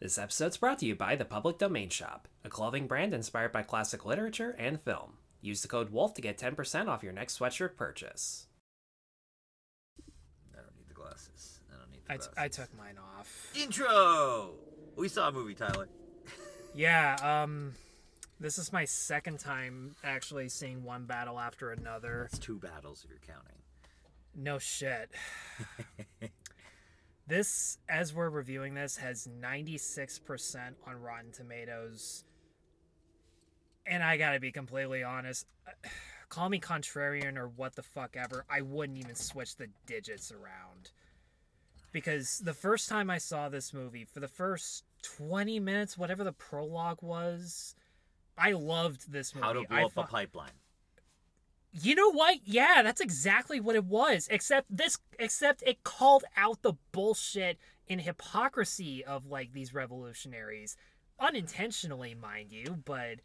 This episode's brought to you by the Public Domain Shop, a clothing brand inspired by classic literature and film. Use the code WOLF to get 10% off your next sweatshirt purchase. I don't need the glasses. I took mine off. Intro! We saw a movie, Tyler. Yeah, this is my second time actually seeing one battle after another. It's two battles if you're counting. No shit. This, as we're reviewing this, has 96% on Rotten Tomatoes. And I gotta be completely honest, call me contrarian or what the fuck ever, I wouldn't even switch the digits around. Because the first time I saw this movie, for the first 20 minutes, whatever the prologue was, I loved this movie. How to blow up a pipeline. You know what? Yeah, that's exactly what it was. Except it called out the bullshit and hypocrisy of like these revolutionaries. Unintentionally, mind you, but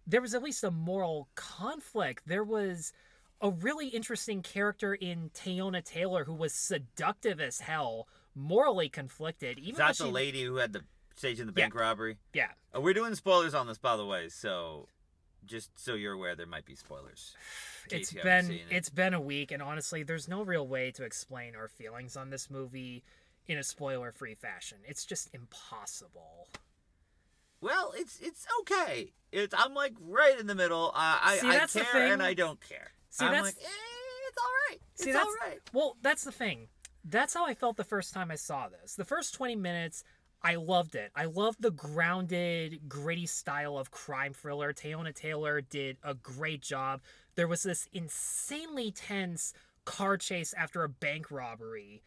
there was at least a moral conflict. There was a really interesting character in Teyana Taylor who was seductive as hell, morally conflicted. Even Is that the lady who had the stage in the bank robbery? Yeah. We're doing spoilers on this, by the way, so just so you're aware, there might be spoilers. It's been a week, and honestly, there's no real way to explain our feelings on this movie in a spoiler-free fashion. It's just impossible. Well, it's okay. I'm like right in the middle. I care and I don't care. It's all right. It's all right. Well, that's the thing. That's how I felt the first time I saw this. The first 20 minutes, I loved it. I loved the grounded, gritty style of crime thriller. Teyana Taylor did a great job. There was this insanely tense car chase after a bank robbery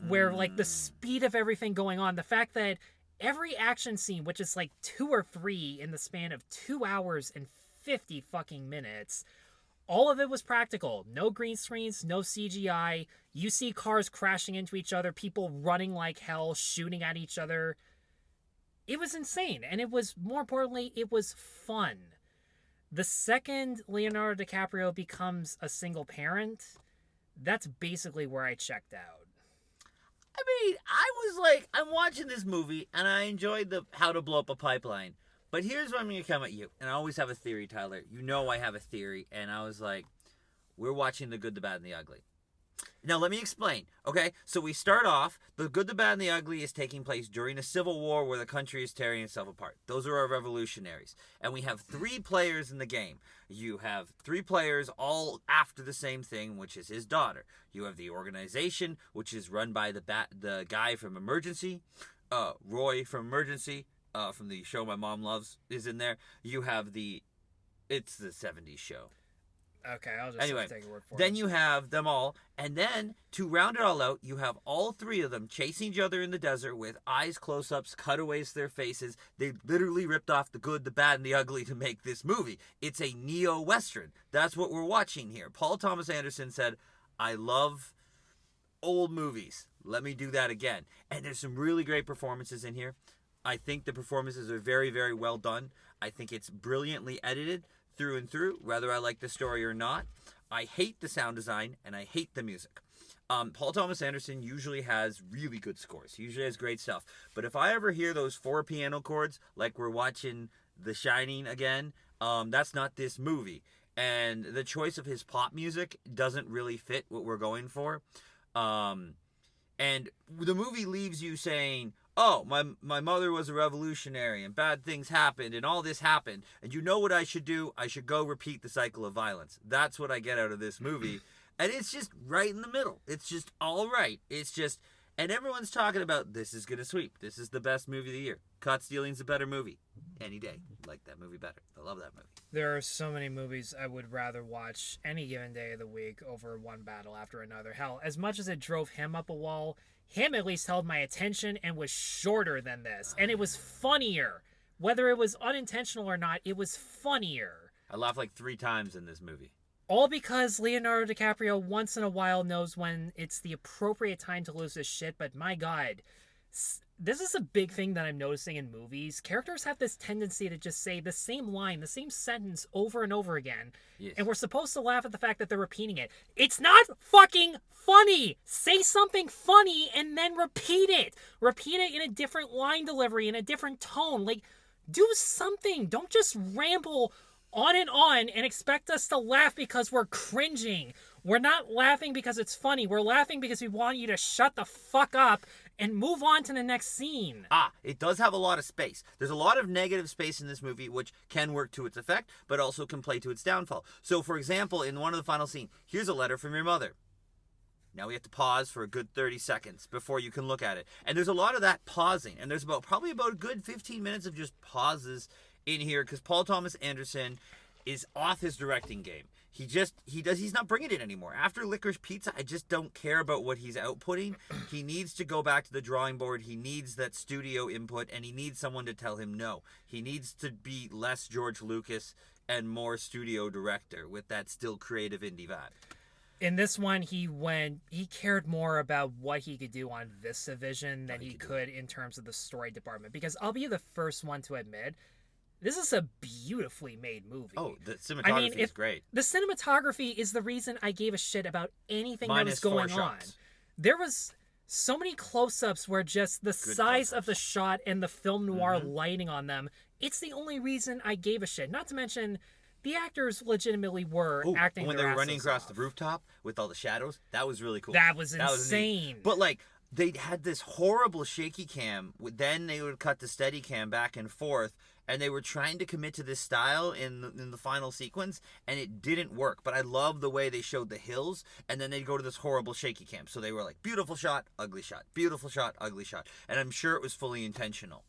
where, like, the speed of everything going on, the fact that every action scene, which is like 2 or 3 in the span of 2 hours and 50 fucking minutes, all of it was practical. No green screens, no CGI. You see cars crashing into each other, people running like hell, shooting at each other. It was insane. And it was, more importantly, it was fun. The second Leonardo DiCaprio becomes a single parent, that's basically where I checked out. I mean, I was like, I'm watching this movie, and I enjoyed the how to blow up a pipeline. But here's what I'm going to come at you. And I always have a theory, Tyler. You know I have a theory. And I was like, we're watching The Good, the Bad, and the Ugly. Now, let me explain. Okay? So we start off, The Good, the Bad, and the Ugly is taking place during a civil war where the country is tearing itself apart. Those are our revolutionaries. And we have 3 players in the game. You have 3 players all after the same thing, which is his daughter. You have the organization, which is run by the guy from Emergency, Roy from Emergency, from the show my mom loves, is in there. You have it's the 70s show. Okay, I'll just take your word for it. Then you have them all, and then to round it all out, you have all 3 of them chasing each other in the desert with eyes close-ups, cutaways to their faces. They literally ripped off The Good, the Bad, and the Ugly to make this movie. It's a neo-Western. That's what we're watching here. Paul Thomas Anderson said, I love old movies. Let me do that again. And there's some really great performances in here. I think the performances are very, very well done. I think it's brilliantly edited through and through, whether I like the story or not. I hate the sound design, and I hate the music. Paul Thomas Anderson usually has really good scores. He usually has great stuff. But if I ever hear those 4 piano chords, like we're watching The Shining again, that's not this movie. And the choice of his pop music doesn't really fit what we're going for. And the movie leaves you saying, oh, my mother was a revolutionary and bad things happened and all this happened. And you know what I should do? I should go repeat the cycle of violence. That's what I get out of this movie. And it's just right in the middle. It's just all right. It's just, and everyone's talking about this is going to sweep. This is the best movie of the year. Caught Stealing's a better movie. Any day. Like that movie better. I love that movie. There are so many movies I would rather watch any given day of the week over one battle after another. Hell, as much as it drove him up a wall, him at least held my attention and was shorter than this. And it was funnier. Whether it was unintentional or not, it was funnier. I laughed like 3 times in this movie. All because Leonardo DiCaprio once in a while knows when it's the appropriate time to lose his shit, but my God, this is a big thing that I'm noticing in movies. Characters have this tendency to just say the same line, the same sentence over and over again. Yes. And we're supposed to laugh at the fact that they're repeating it. It's not fucking funny! Say something funny and then repeat it! Repeat it in a different line delivery, in a different tone. Like, do something! Don't just ramble on and expect us to laugh because we're cringing. We're not laughing because it's funny. We're laughing because we want you to shut the fuck up and move on to the next scene. It does have a lot of space. There's a lot of negative space in this movie, which can work to its effect, but also can play to its downfall. So, for example, in one of the final scenes, here's a letter from your mother. Now we have to pause for a good 30 seconds before you can look at it. And there's a lot of that pausing. And there's probably about a good 15 minutes of just pauses in here because Paul Thomas Anderson is off his directing game. He's not bringing it anymore. After Licorice Pizza, I just don't care about what he's outputting. He needs to go back to the drawing board. He needs that studio input, and he needs someone to tell him no. He needs to be less George Lucas and more studio director with that still creative indie vibe. In this one, he cared more about what he could do on VistaVision than he could in terms of the story department. Because I'll be the first one to admit, this is a beautifully made movie. Oh, the cinematography is great. The cinematography is the reason I gave a shit about anything that was going on. There was so many close-ups where just the size of the shot and the film noir lighting on them, it's the only reason I gave a shit. Not to mention, the actors legitimately were acting when their they were running asses across off. the rooftop with all the shadows. That was really cool. That was insane. But like, they had this horrible shaky cam. Then they would cut to steady cam back and forth, and they were trying to commit to this style in the final sequence, and it didn't work. But I love the way they showed the hills, and then they'd go to this horrible shaky cam. So they were like, beautiful shot, ugly shot, beautiful shot, ugly shot. And I'm sure it was fully intentional.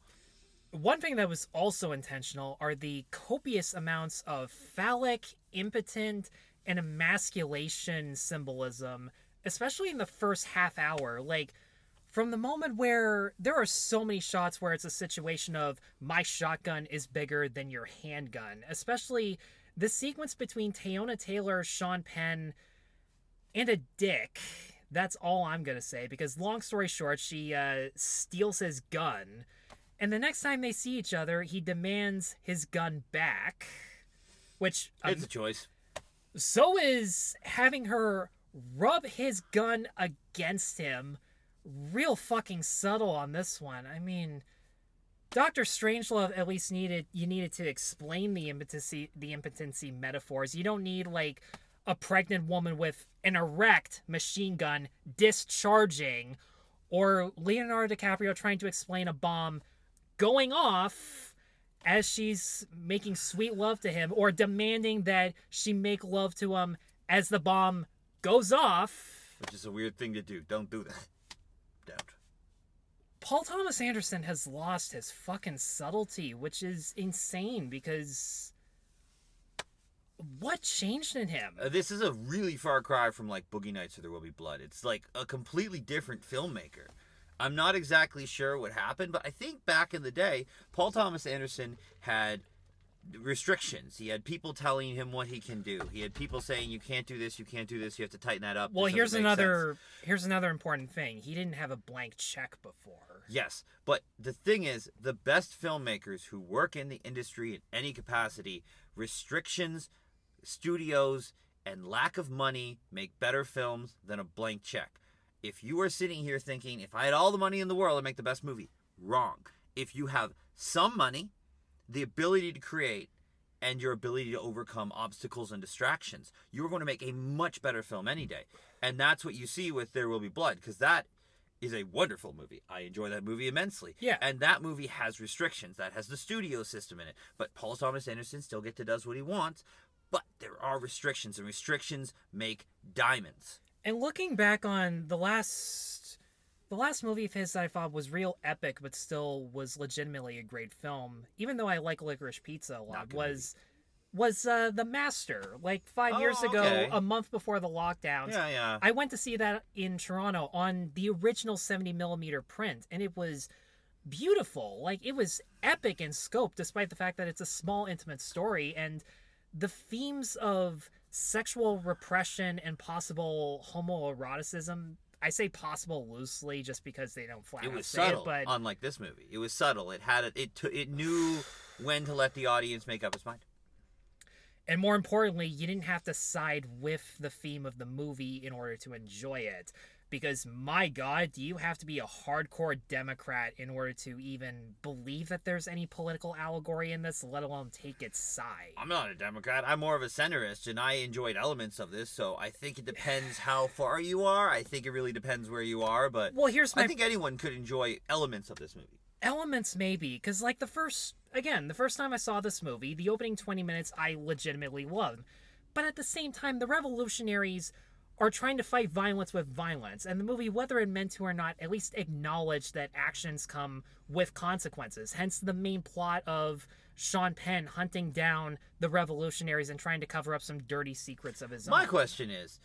One thing that was also intentional are the copious amounts of phallic, impotent, and emasculation symbolism, especially in the first half hour. Like, from the moment where there are so many shots where it's a situation of my shotgun is bigger than your handgun, especially the sequence between Teyana Taylor, Sean Penn, and a dick. That's all I'm going to say, because long story short, she steals his gun, and the next time they see each other, he demands his gun back, which... it's a choice. So is having her rub his gun against him. Real fucking subtle on this one. I mean, Dr. Strangelove at least needed to explain the impotency metaphors. You don't need like a pregnant woman with an erect machine gun discharging, or Leonardo DiCaprio trying to explain a bomb going off as she's making sweet love to him, or demanding that she make love to him as the bomb goes off. Which is a weird thing to do. Don't do that. Don't. Paul Thomas Anderson has lost his fucking subtlety, which is insane because what changed in him? This is a really far cry from like Boogie Nights or There Will Be Blood. It's like a completely different filmmaker. I'm not exactly sure what happened, but I think back in the day, Paul Thomas Anderson had restrictions. He had people telling him what he can do. He had people saying, you can't do this, you can't do this, you have to tighten that up. Well, here's another important thing. He didn't have a blank check before. Yes, but the thing is, the best filmmakers who work in the industry in any capacity, restrictions, studios, and lack of money make better films than a blank check. If you are sitting here thinking, if I had all the money in the world, I'd make the best movie. Wrong. If you have some money, the ability to create, and your ability to overcome obstacles and distractions, you're going to make a much better film any day. And that's what you see with There Will Be Blood, because that is a wonderful movie. I enjoy that movie immensely. Yeah. And that movie has restrictions. That has the studio system in it. But Paul Thomas Anderson still does what he wants, but there are restrictions, and restrictions make diamonds. And looking back on the last movie of his that I thought was real epic, but still was legitimately a great film, even though I like Licorice Pizza a lot, was The Master. Like 5 years ago, a month before the lockdowns. Yeah. I went to see that in Toronto on the original 70mm print, and it was beautiful. Like, it was epic in scope, despite the fact that it's a small, intimate story, and the themes of sexual repression and possible homoeroticism, I say possible loosely just because they don't flat It out was say subtle, it, but unlike this movie. It was subtle. It knew when to let the audience make up its mind. and more importantly, you didn't have to side with the theme of the movie in order to enjoy it. Because, my God, do you have to be a hardcore Democrat in order to even believe that there's any political allegory in this, let alone take its side? I'm not a Democrat. I'm more of a centrist, and I enjoyed elements of this, so I think it depends how far you are. I think it really depends where you are, but Well, here's my... I think anyone could enjoy elements of this movie. Elements, maybe, because, like, the first time I saw this movie, the opening 20 minutes I legitimately loved. But at the same time, the revolutionaries are trying to fight violence with violence, and the movie, whether it meant to or not, at least acknowledged that actions come with consequences. Hence the main plot of Sean Penn hunting down the revolutionaries and trying to cover up some dirty secrets of his own. My question is,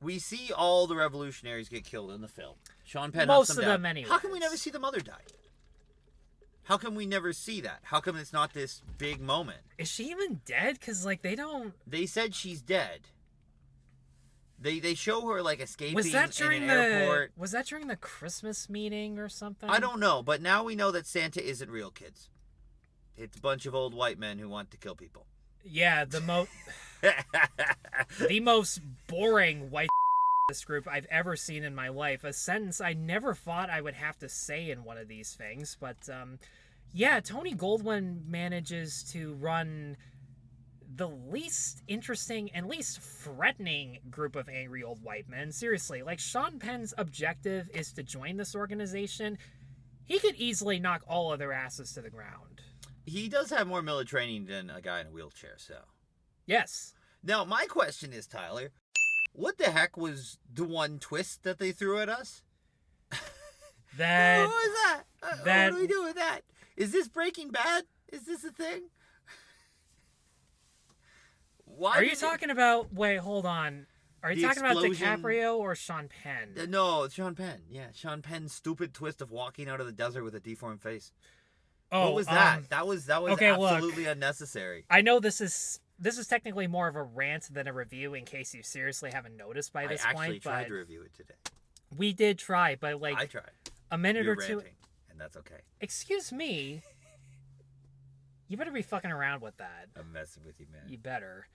we see all the revolutionaries get killed in the film. Sean Penn hunts Most them of down. them, anyway. How come we never see the mother die? How come we never see that? How come it's not this big moment? Is she even dead? Because, like, they don't... They said she's dead. They show her, like, escaping Was that during in an airport. Was that during the Christmas meeting or something? I don't know, but now we know that Santa isn't real, kids. It's a bunch of old white men who want to kill people. Yeah, the most boring white this group I've ever seen in my life. A sentence I never thought I would have to say in one of these things. But, yeah, Tony Goldwyn manages to run the least interesting and least threatening group of angry old white men. Seriously, like, Sean Penn's objective is to join this organization. He could easily knock all of their asses to the ground. He does have more military training than a guy in a wheelchair, so. Yes. Now, my question is, Tyler, what the heck was the one twist that they threw at us? That... What was that? that- What do we do with that? Is this Breaking Bad? Is this a thing? Why Are you talking about... Wait, hold on. Are you The talking about explosion- DiCaprio or Sean Penn? No, it's Sean Penn. Yeah, Sean Penn's stupid twist of walking out of the desert with a deformed face. Oh, What was that? That was okay, look. absolutely unnecessary. I know this is technically more of a rant than a review in case you seriously haven't noticed by this I actually point. tried But to review it today. we did try, but like I tried. a minute You're or two... ranting, and that's okay. Excuse me? You better be fucking around with that. I'm messing with you, man. You better.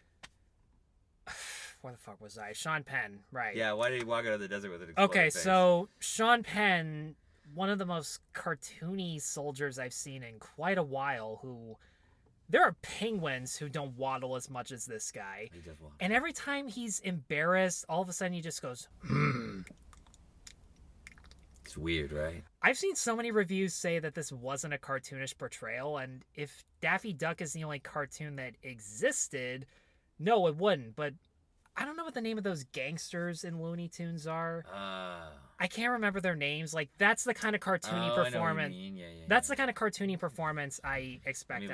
Where the fuck was I? Sean Penn, right. Yeah, why did he walk out of the desert with an exploded Okay, face? so Sean Penn, one of the most cartoony soldiers I've seen in quite a while, who... There are penguins who don't waddle as much as this guy. He does walk. And every time he's embarrassed, all of a sudden he just goes, It's weird, right? I've seen so many reviews say that this wasn't a cartoonish portrayal, and if Daffy Duck is the only cartoon that existed, no, it wouldn't. But I don't know what the name of those gangsters in Looney Tunes are. I can't remember their names. Like, that's the kind of cartoony performance. That's the kind of cartoony performance I expect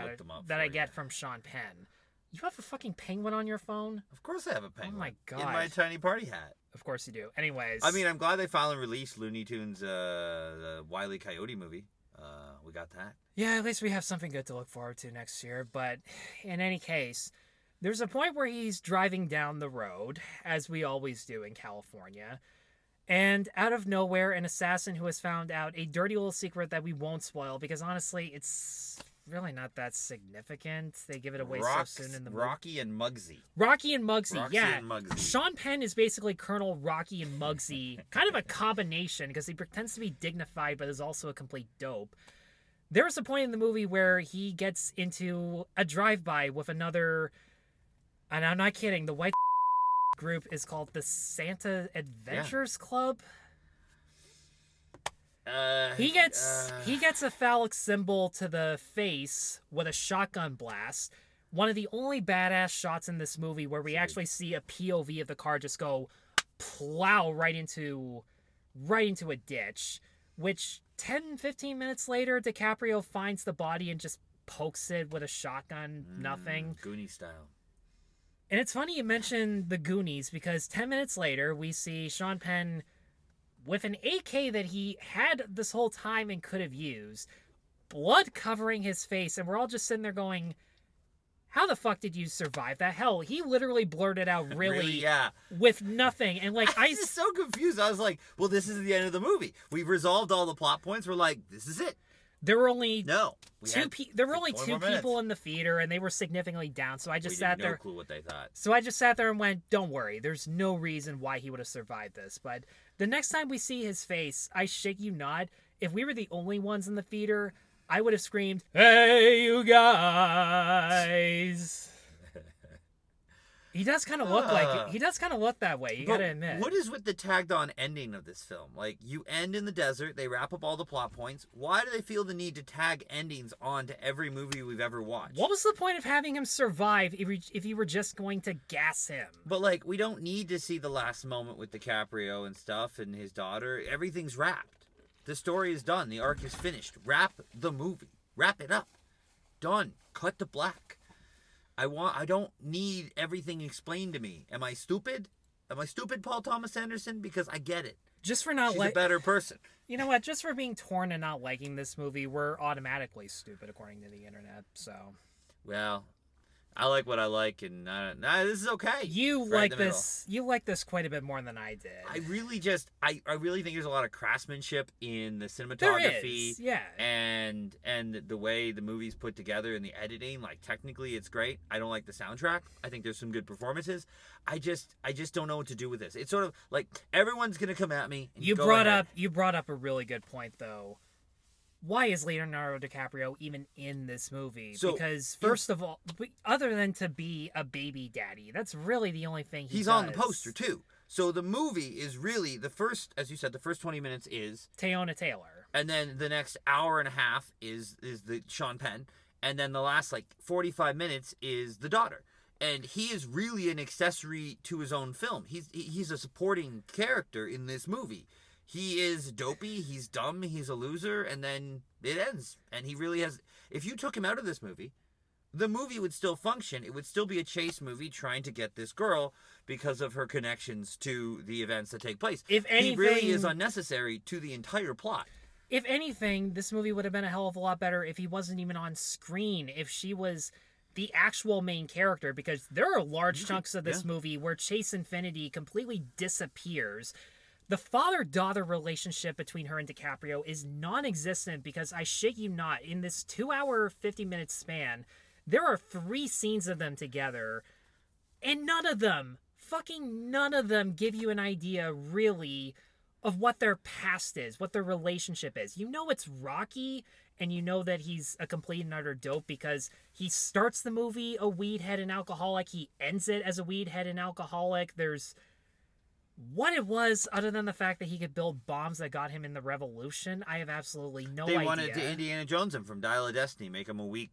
that I get from Sean Penn. You have a fucking penguin on your phone? Of course I have a penguin. Oh my god. In my tiny party hat. Of course you do. Anyways. I mean, I'm glad they finally released Looney Tunes, the Wile E. Coyote movie. We got that. Yeah, at least we have something good to look forward to next year. But in any case, there's a point where he's driving down the road, as we always do in California. And out of nowhere, an assassin who has found out a dirty little secret that we won't spoil, because honestly, it's really not that significant. They give it away so soon in the movie. Rocky and Muggsy. Rocky and Muggsy, Roxy yeah. and Muggsy. Sean Penn is basically Colonel Rocky and Muggsy. Kind of a combination, because he pretends to be dignified, but is also a complete dope. There is a point in the movie where he gets into a drive-by with another... And I'm not kidding, the white group is called the Santa Adventures Club. He gets a phallic symbol to the face with a shotgun blast. One of the only badass shots in this movie where we actually see a POV of the car just go plow right into a ditch, which 10-15 minutes later DiCaprio finds the body and just pokes it with a shotgun. Nothing. Goonies style. And it's funny you mentioned the Goonies, because 10 minutes later, we see Sean Penn with an AK that he had this whole time and could have used, blood covering his face, and we're all just sitting there going, how the fuck did you survive that? Hell, he literally blurted out really yeah. with nothing. And like, I was just so confused. I was like, well, this is the end of the movie. We've resolved all the plot points. We're like, this is it. There were only two people in the theater, and they were significantly down. So I just sat there. No clue what they thought. So I just sat there and went, "Don't worry. There's no reason why he would have survived this." But the next time we see his face, I shit you not, if we were the only ones in the theater, I would have screamed, "Hey, you guys!" He does kind of look like he does kind of look that way. You gotta admit. What is with the tagged-on ending of this film? Like, you end in the desert, they wrap up all the plot points. Why do they feel the need to tag endings onto every movie we've ever watched? What was the point of having him survive if you were just going to gas him? But like, we don't need to see the last moment with DiCaprio and stuff and his daughter. Everything's wrapped. The story is done. The arc is finished. Wrap the movie. Wrap it up. Done. Cut to black. I don't need everything explained to me. Am I stupid? Am I stupid, Paul Thomas Anderson? Because I get it. Just for not She's a better person. You know what? Just for being torn and not liking this movie, we're automatically stupid according to the internet. So, well, I like what I like, and this is okay. You like this. You like this quite a bit more than I did. I really think there's a lot of craftsmanship in the cinematography. There is, yeah. And the way the movie's put together and the editing. Like, technically, it's great. I don't like the soundtrack. I think there's some good performances. I just don't know what to do with this. It's sort of like everyone's gonna come at me. And you brought up a really good point, though. Why is Leonardo DiCaprio even in this movie? Because, first of all, other than to be a baby daddy, that's really the only thing he's on the poster, too. So the movie is really, as you said, the first 20 minutes is Teyana Taylor. And then the next hour and a half is the Sean Penn. And then the last, 45 minutes is the daughter. And he is really an accessory to his own film. He's a supporting character in this movie. He is dopey, he's dumb, he's a loser, and then it ends. And he really has... If you took him out of this movie, the movie would still function. It would still be a chase movie trying to get this girl because of her connections to the events that take place. If anything, he really is unnecessary to the entire plot. If anything, this movie would have been a hell of a lot better if he wasn't even on screen, if she was the actual main character, because there are large chunks of this movie where Chase Infiniti completely disappears. The father-daughter relationship between her and DiCaprio is non-existent because, I shit you not, in this 2-hour, 50-minute span, there are 3 scenes of them together, and none of them give you an idea, really, of what their past is, what their relationship is. You know it's rocky, and you know that he's a complete and utter dope because he starts the movie a weed head and alcoholic, he ends it as a weed head and alcoholic. There's... What it was, other than the fact that he could build bombs that got him in the revolution, I have absolutely no idea. They wanted to Indiana Jones him from Dial of Destiny, make him a weak,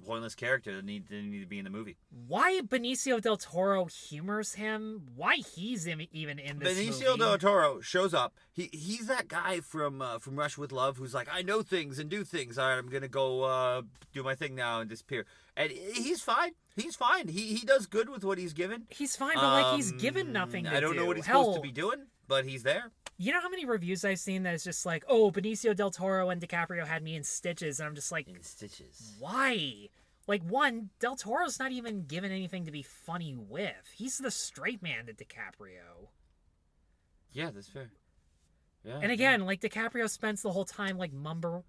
pointless character that didn't need to be in the movie. Why Benicio del Toro humors him? Why he's even in this movie? Benicio del Toro shows up. He's that guy from Rush with Love who's like, I know things and do things. All right, I'm gonna go do my thing now and disappear. And he's fine. He's fine. He does good with what he's given. He's fine, but he's given nothing to do. I don't know what he's supposed to be doing, but he's there. You know how many reviews I've seen that is just like, oh, Benicio del Toro and DiCaprio had me in stitches, and I'm just like, in stitches. Why? Like, one, Del Toro's not even given anything to be funny with. He's the straight man to DiCaprio. Yeah, that's fair. Yeah. And again, DiCaprio spends the whole time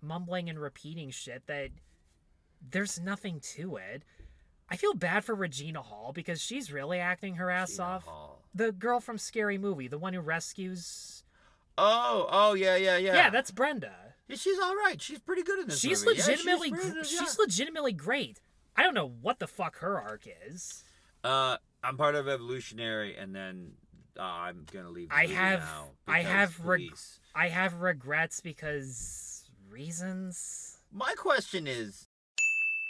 mumbling and repeating shit that there's nothing to it. I feel bad for Regina Hall because she's really acting her ass off. Hall. The girl from Scary Movie, the one who rescues... Oh, yeah. Yeah, that's Brenda. Yeah, she's all right. She's pretty good in this movie. She's legitimately great. I don't know what the fuck her arc is. I'm part of Evolutionary, and then I'm gonna leave. I have regrets because reasons. My question is,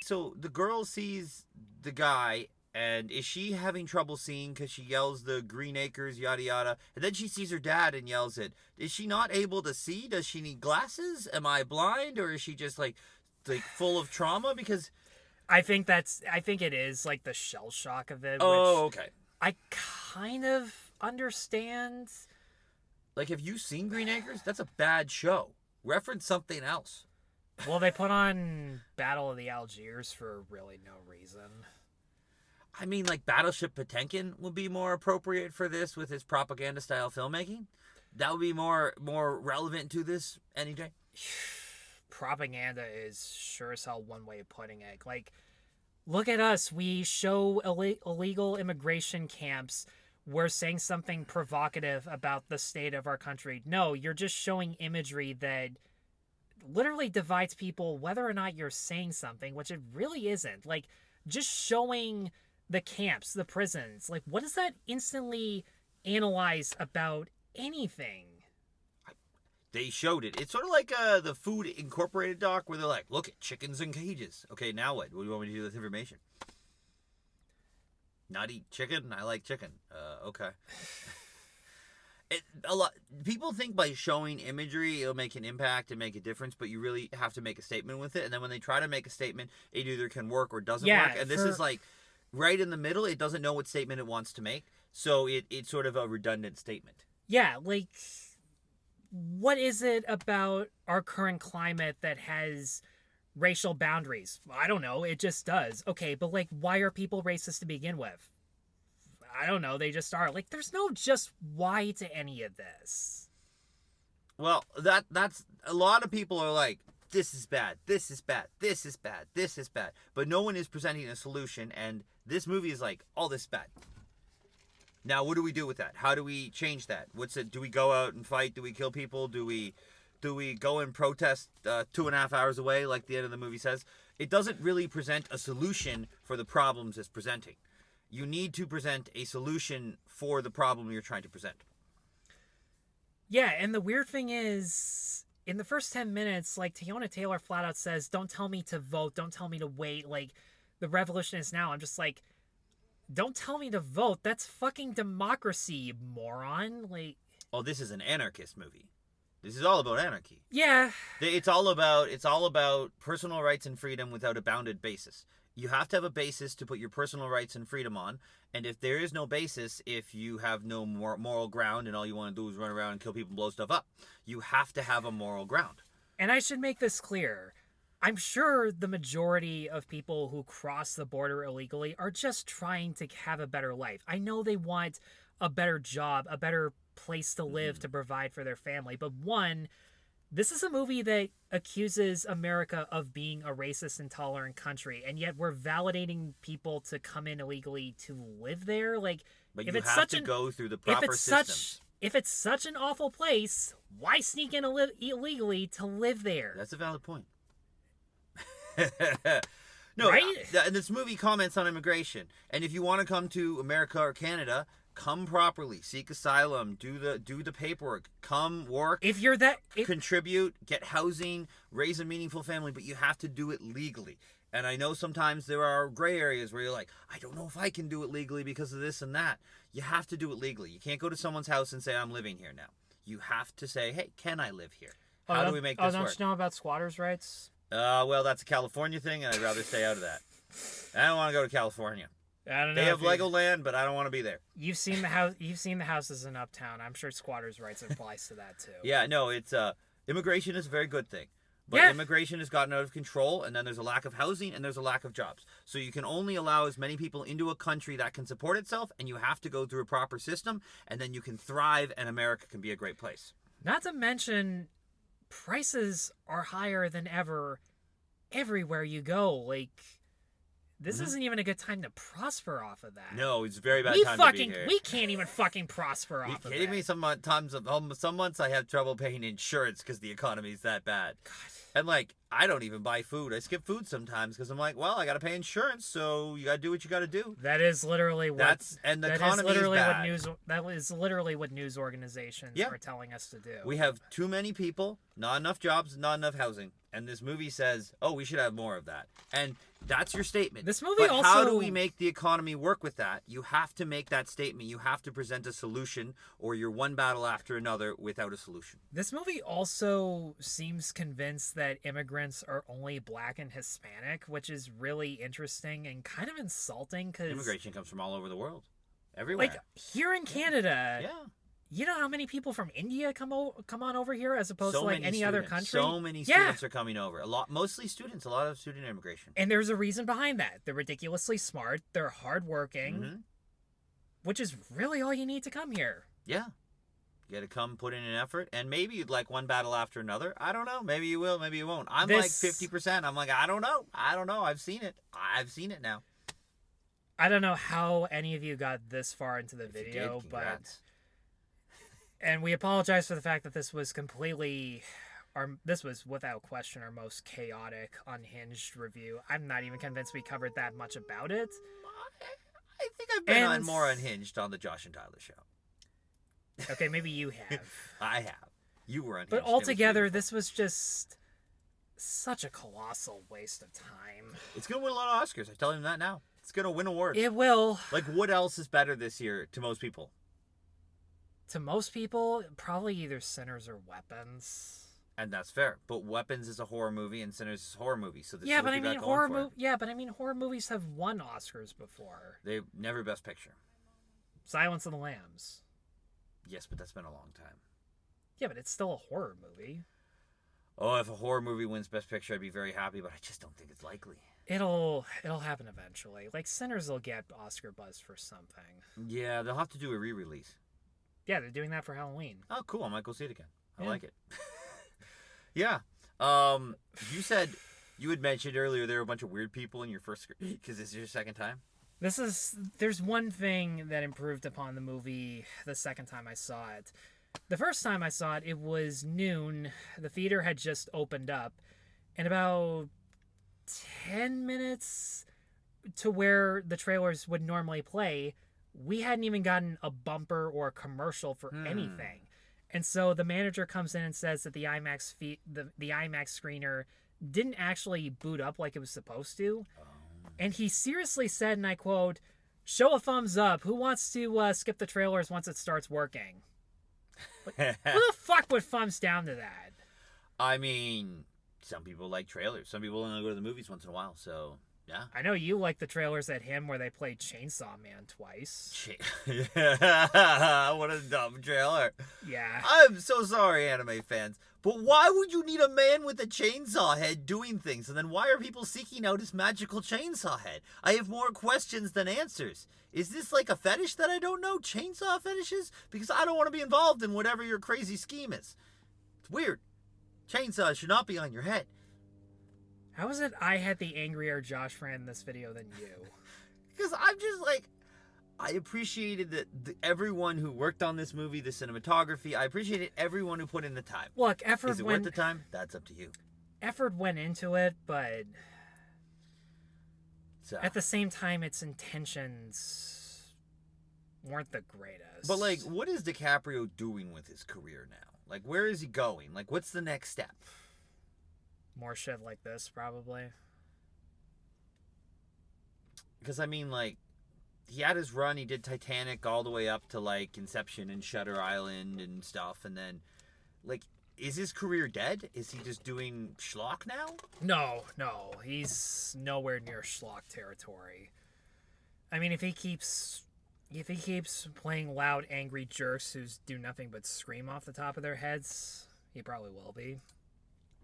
so the girl sees the guy, and is she having trouble seeing because she yells the Green Acres, yada yada, and then she sees her dad and yells it. Is she not able to see? Does she need glasses? Am I blind, or is she just like full of trauma? Because I think it is the shell shock of it. Oh, okay. I kind of understand. Have you seen Green Acres? That's a bad show. Reference something else. Well, they put on Battle of the Algiers for really no reason. I mean, like Battleship Potemkin would be more appropriate for this with its propaganda style filmmaking. That would be more relevant to this any day. Propaganda is sure as hell one way of putting it. Like, look at us. We show illegal immigration camps. We're saying something provocative about the state of our country. No, you're just showing imagery that literally divides people whether or not you're saying something, which it really isn't. Like, just showing the camps, the prisons, like, what does that instantly analyze about anything? They showed it. It's sort of like the Food Incorporated doc where they're like, look at chickens in cages. Okay, now what? What do you want me to do with this information? Not eat chicken? I like chicken. Okay. People think by showing imagery it'll make an impact and make a difference, but you really have to make a statement with it. And then when they try to make a statement, it either can work or doesn't work. And this is like right in the middle. It doesn't know what statement it wants to make, so it's sort of a redundant statement. Yeah, like, what is it about our current climate that has racial boundaries? I don't know. It just does. Okay, but like, why are people racist to begin with? I don't know. They just are. Like, there's no just why to any of this. Well, that's a lot of people are like, this is bad, this is bad, this is bad, this is bad. But no one is presenting a solution, and this movie is like, all this is bad. Now, what do we do with that? How do we change that? What's it? Do we go out and fight? Do we kill people? Do we go and protest 2.5 hours away, like the end of the movie says? It doesn't really present a solution for the problems it's presenting. You need to present a solution for the problem you're trying to present. Yeah, and the weird thing is, in the first 10 minutes, like, Teyana Taylor flat out says, don't tell me to vote, don't tell me to wait, like, the revolution is now. I'm just like, don't tell me to vote, that's fucking democracy, you moron. Like, oh, this is an anarchist movie. This is all about anarchy. Yeah. It's all about personal rights and freedom without a bounded basis. You have to have a basis to put your personal rights and freedom on, and if there is no basis, if you have no moral ground and all you want to do is run around and kill people and blow stuff up, you have to have a moral ground. And I should make this clear. I'm sure the majority of people who cross the border illegally are just trying to have a better life. I know they want a better job, a better place to live, to provide for their family. But one, this is a movie that accuses America of being a racist, intolerant country, and yet we're validating people to come in illegally to live there. Like, but you have to go through the proper systems. If it's such an awful place, why sneak in illegally to live there? That's a valid point. No, right? And this movie comments on immigration, and if you want to come to America or Canada, come properly, seek asylum, do the paperwork, come work. If you're contribute, get housing, raise a meaningful family, but you have to do it legally. And I know sometimes there are gray areas where you're like, I don't know if I can do it legally because of this and that. You have to do it legally. You can't go to someone's house and say, I'm living here now. You have to say, hey, can I live here? How do we make this work? Don't you know about squatters' rights? Well, that's a California thing, and I'd rather stay out of that. I don't want to go to California. I don't know. They have Legoland, but I don't want to be there. You've seen the house. You've seen the houses in Uptown. I'm sure squatters' rights applies to that too. Yeah, no, it's immigration is a very good thing, but immigration has gotten out of control, and then there's a lack of housing and there's a lack of jobs. So you can only allow as many people into a country that can support itself, and you have to go through a proper system, and then you can thrive, and America can be a great place. Not to mention, prices are higher than ever, everywhere you go. Like, this isn't even a good time to prosper off of that. No, it's a very bad time to be here. We can't even fucking prosper off of that. Are you kidding me? Some months I have trouble paying insurance because the economy's that bad. God. And, like, I don't even buy food. I skip food sometimes because I'm like, well, I got to pay insurance, so you got to do what you got to do. That is literally what... the economy is bad. That is literally what news organizations are telling us to do. We have too many people, not enough jobs, not enough housing. And this movie says, oh, we should have more of that. And that's your statement. This movie but how do we make the economy work with that? You have to make that statement. You have to present a solution, or you're one battle after another without a solution. This movie also seems convinced that immigrants are only Black and Hispanic, which is really interesting and kind of insulting because... Immigration comes from all over the world. Everywhere. Like, here in Canada... Yeah. You know how many people from India come on over here as opposed So to like many any other students. country? So many students are coming over. Mostly students. A lot of student immigration. And there's a reason behind that. They're ridiculously smart. They're hardworking, Mm-hmm. which is really all you need to come here. Yeah. You got to come put in an effort, and maybe you'd like one battle after another. I don't know. Maybe you will. Maybe you won't. I'm like 50%. I'm like, I don't know. I've seen it. I've seen it now. I don't know how any of you got this far into the video, but and we apologize for the fact that this was this was without question our most chaotic, unhinged review. I'm not even convinced we covered that much about it. I think I've been more unhinged on the Josh and Tyler show. Okay, maybe you have. I have. You were unhinged. But altogether, this was just such a colossal waste of time. It's going to win a lot of Oscars. I tell him that now. It's going to win awards. It will. Like, what else is better this year to most people? To most people, probably either Sinners or Weapons. And that's fair. But Weapons is a horror movie and Sinners is a horror movie. So this yeah, is but what I you got mean horror movies have won Oscars before. They never Best Picture. Silence of the Lambs. Yes, but that's been a long time. Yeah, but it's still a horror movie. Oh, if a horror movie wins Best Picture, I'd be very happy, but I just don't think it's likely. It'll happen eventually. Like Sinners will get Oscar buzz for something. Yeah, they'll have to do a re-release. Yeah, they're doing that for Halloween. Oh, cool. I might go see it again. I Yeah. like it. Yeah. You said you had mentioned earlier there were a bunch of weird people in your first because this is your second time. There's one thing that improved upon the movie the second time I saw it. The first time I saw it, it was noon. The theater had just opened up, and about 10 minutes to where the trailers would normally play, we hadn't even gotten a bumper or a commercial for anything. And so the manager comes in and says that the IMAX the IMAX screener didn't actually boot up like it was supposed to. And he seriously said, and I quote, "Show a thumbs up. Who wants to skip the trailers once it starts working?" Who the fuck would thumbs down to that? I mean, some people like trailers. Some people only go to the movies once in a while, so yeah. I know you like the trailers at him where they played Chainsaw Man twice. What a dumb trailer. Yeah. I'm so sorry, anime fans. But why would you need a man with a chainsaw head doing things? And then why are people seeking out his magical chainsaw head? I have more questions than answers. Is this like a fetish that I don't know? Chainsaw fetishes? Because I don't want to be involved in whatever your crazy scheme is. It's weird. Chainsaws should not be on your head. How is it I had the angrier Josh fan in this video than you? Because I'm just like, I appreciated everyone who worked on this movie, the cinematography. I appreciated everyone who put in the time. Look, Is it worth the time? That's up to you. Effort went into it, but So. at the same time, its intentions weren't the greatest. But, like, what is DiCaprio doing with his career now? Like, where is he going? Like, what's the next step? More shit like this, probably. Because, I mean, like, he had his run. He did Titanic all the way up to, like, Inception and Shutter Island and stuff. And then, like, is his career dead? Is he just doing schlock now? No. He's nowhere near schlock territory. I mean, if he keeps playing loud, angry jerks who do nothing but scream off the top of their heads, he probably will be.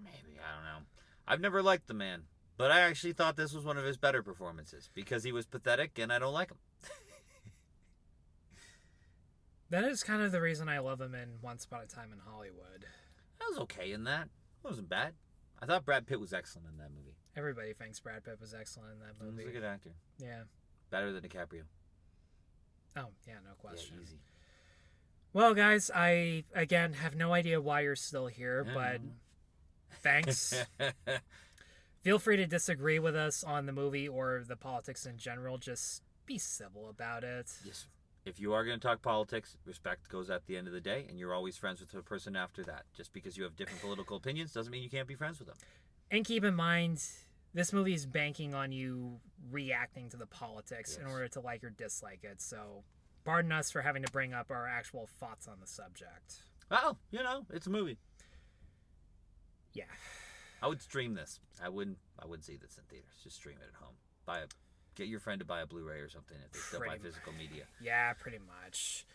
Maybe, I don't know. I've never liked the man, but I actually thought this was one of his better performances because he was pathetic and I don't like him. That is kind of the reason I love him in Once Upon a Time in Hollywood. I was okay in that. It wasn't bad. I thought Brad Pitt was excellent in that movie. Everybody thinks Brad Pitt was excellent in that movie. He was a good actor. Yeah. Better than DiCaprio. Oh, yeah, no question. Yeah, easy. Well, guys, I, again, have no idea why you're still here, Yeah. but thanks. Feel free to disagree with us on the movie or the politics in general. Just be civil about it. Yes. If you are going to talk politics, respect goes at the end of the day, and you're always friends with the person after that. Just because you have different political opinions doesn't mean you can't be friends with them. And keep in mind, this movie is banking on you reacting to the politics in order to like or dislike it. So, pardon us for having to bring up our actual thoughts on the subject. Well, you know, it's a movie. Yeah. I would stream this. I wouldn't see this in theaters. Just stream it at home. Get your friend to buy a Blu-ray or something if they still buy physical media. Yeah, pretty much.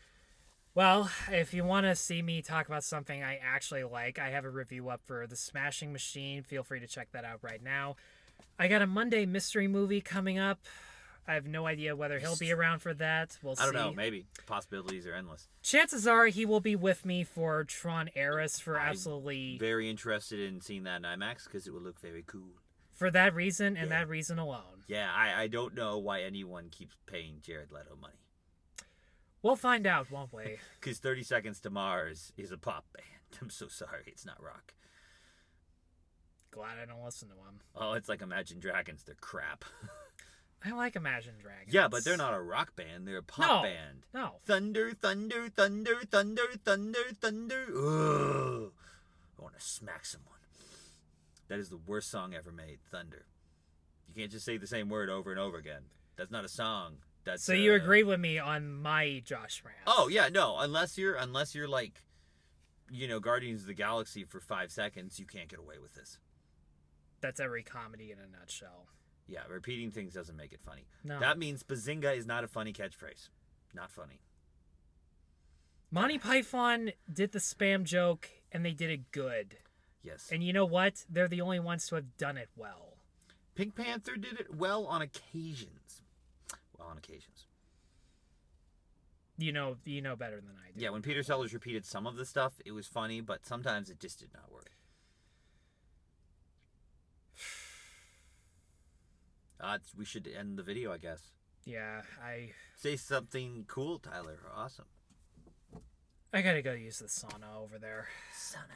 Well, if you want to see me talk about something I actually like, I have a review up for The Smashing Machine. Feel free to check that out right now. I got a Monday mystery movie coming up. I have no idea whether he'll be around for that. We'll see. I don't know. Maybe. Possibilities are endless. Chances are he will be with me for Tron Ares for absolutely... I'm very interested in seeing that in IMAX because it will look very cool. For that reason and that reason alone. Yeah, I don't know why anyone keeps paying Jared Leto money. We'll find out, won't we? Because 30 Seconds to Mars is a pop band. I'm so sorry. It's not rock. Glad I don't listen to him. Oh, it's like Imagine Dragons. They're crap. I like Imagine Dragons. Yeah, but they're not a rock band. They're a pop band. No. Thunder, thunder, thunder, thunder, thunder, thunder. Ugh. I want to smack someone. That is the worst song ever made, Thunder. You can't just say the same word over and over again. That's not a song. That's so you agree with me on my Josh rant? Oh yeah, no. Unless you're like, Guardians of the Galaxy for 5 seconds, you can't get away with this. That's every comedy in a nutshell. Yeah, repeating things doesn't make it funny. No. That means Bazinga is not a funny catchphrase. Not funny. Monty Python did the spam joke, and they did it good. Yes. And you know what? They're the only ones to have done it well. Pink Panther did it well on occasions. Well, on occasions. You know better than I do. Yeah, when Peter Sellers repeated some of the stuff, it was funny, but sometimes it just did not work. We should end the video, I guess. Yeah, Say something cool, Tyler. Awesome. I gotta go use the sauna over there. Sauna.